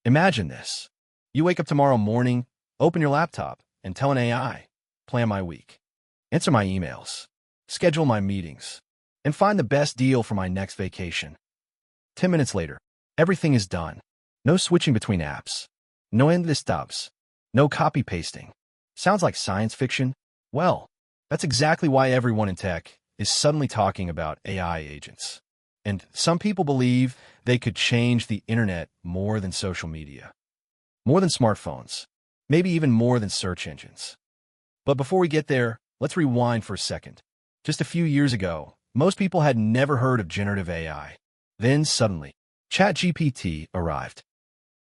Imagine this. You wake up tomorrow morning, open your laptop, and tell an AI, plan my week, answer my emails, schedule my meetings, and find the best deal for my next vacation. 10 minutes later, everything is done. No switching between apps. No endless tabs. No copy-pasting. Sounds like science fiction? Well, that's exactly why everyone in tech is suddenly talking about AI agents. And some people believe they could change the internet more than social media, more than smartphones, maybe even more than search engines. But before we get there, let's rewind for a second. Just a few years ago, most people had never heard of generative AI. Then suddenly, ChatGPT arrived,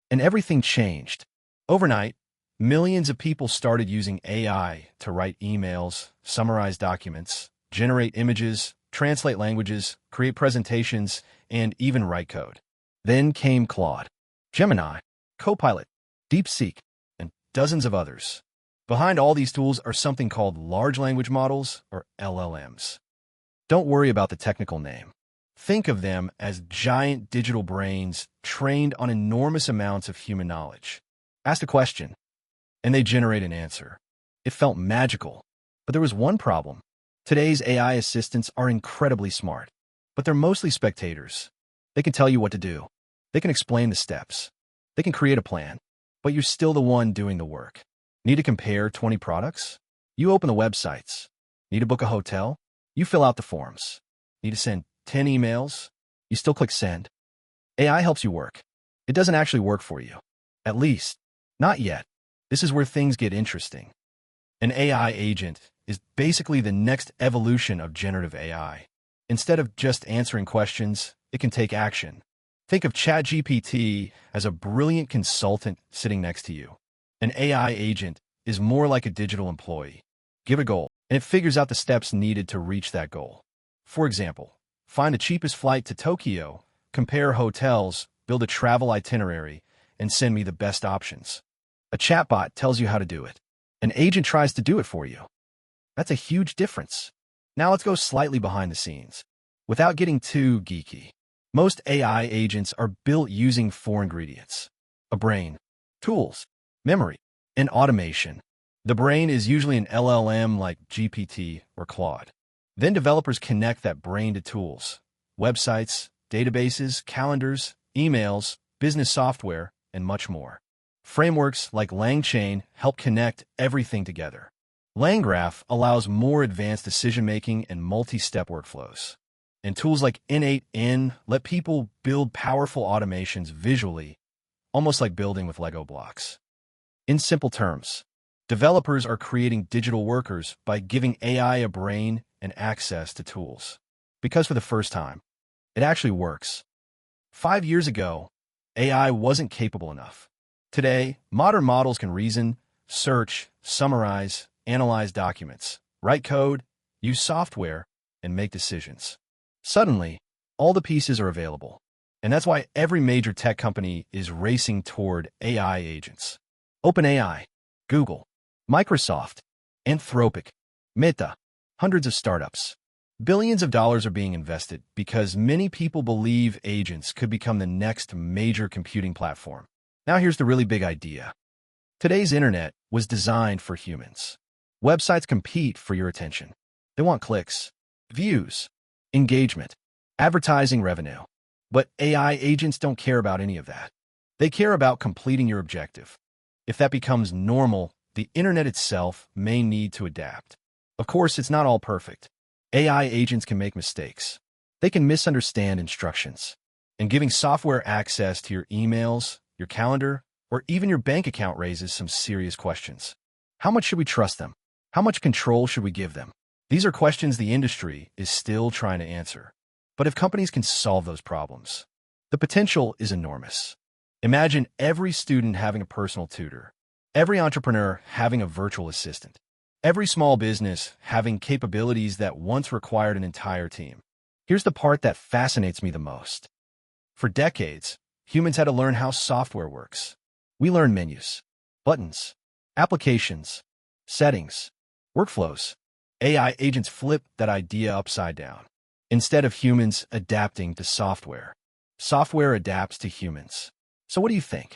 and everything changed. Overnight, millions of people started using AI to write emails, summarize documents, generate images, translate languages, create presentations, and even write code. Then came Claude, Gemini, Copilot, DeepSeek, and dozens of others. Behind all these tools are something called large language models, or LLMs. Don't worry about the technical name. Think of them as giant digital brains trained on enormous amounts of human knowledge. Ask a question, and they generate an answer. It felt magical, but there was one problem. Today's AI assistants are incredibly smart, but they're mostly spectators. They can tell you what to do. They can explain the steps. They can create a plan, but you're still the one doing the work. Need to compare 20 products? You open the websites. Need to book a hotel? You fill out the forms. Need to send 10 emails? You still click send. AI helps you work. It doesn't actually work for you. At least, not yet. This is where things get interesting. An AI agent is basically the next evolution of generative AI. Instead of just answering questions, it can take action. Think of ChatGPT as a brilliant consultant sitting next to you. An AI agent is more like a digital employee. Give a goal, and it figures out the steps needed to reach that goal. For example, find the cheapest flight to Tokyo, compare hotels, build a travel itinerary, and send me the best options. A chatbot tells you how to do it. An agent tries to do it for you. That's a huge difference. Now let's go slightly behind the scenes. Without getting too geeky, most AI agents are built using four ingredients: a brain, tools, memory, and automation. The brain is usually an LLM like GPT or Claude. Then developers connect that brain to tools, websites, databases, calendars, emails, business software, and much more. Frameworks like LangChain help connect everything together. LangGraph allows more advanced decision-making and multi-step workflows. And tools like N8N let people build powerful automations visually, almost like building with Lego blocks. In simple terms, developers are creating digital workers by giving AI a brain and access to tools. Because for the first time, it actually works. 5 years ago, AI wasn't capable enough. Today, modern models can reason, search, summarize, analyze documents, write code, use software, and make decisions. Suddenly, all the pieces are available. And that's why every major tech company is racing toward AI agents. OpenAI, Google, Microsoft, Anthropic, Meta, hundreds of startups. Billions of dollars are being invested because many people believe agents could become the next major computing platform. Now here's the really big idea. Today's internet was designed for humans. Websites compete for your attention. They want clicks, views, engagement, advertising revenue. But AI agents don't care about any of that. They care about completing your objective. If that becomes normal, the internet itself may need to adapt. Of course, it's not all perfect. AI agents can make mistakes. They can misunderstand instructions. And giving software access to your emails, your calendar, or even your bank account raises some serious questions. How much should we trust them? How much control should we give them? These are questions the industry is still trying to answer. But if companies can solve those problems, the potential is enormous. Imagine every student having a personal tutor, every entrepreneur having a virtual assistant, every small business having capabilities that once required an entire team. Here's the part that fascinates me the most. For decades, humans had to learn how software works. We learned menus, buttons, applications, settings, workflows. AI agents flip that idea upside down. Instead of humans adapting to software, software adapts to humans. So what do you think?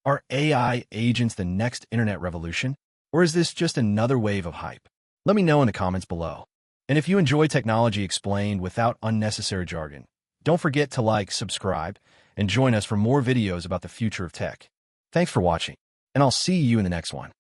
Are AI agents the next internet revolution? Or is this just another wave of hype? Let me know in the comments below. And if you enjoy technology explained without unnecessary jargon, don't forget to like, subscribe, and join us for more videos about the future of tech. Thanks for watching, and I'll see you in the next one.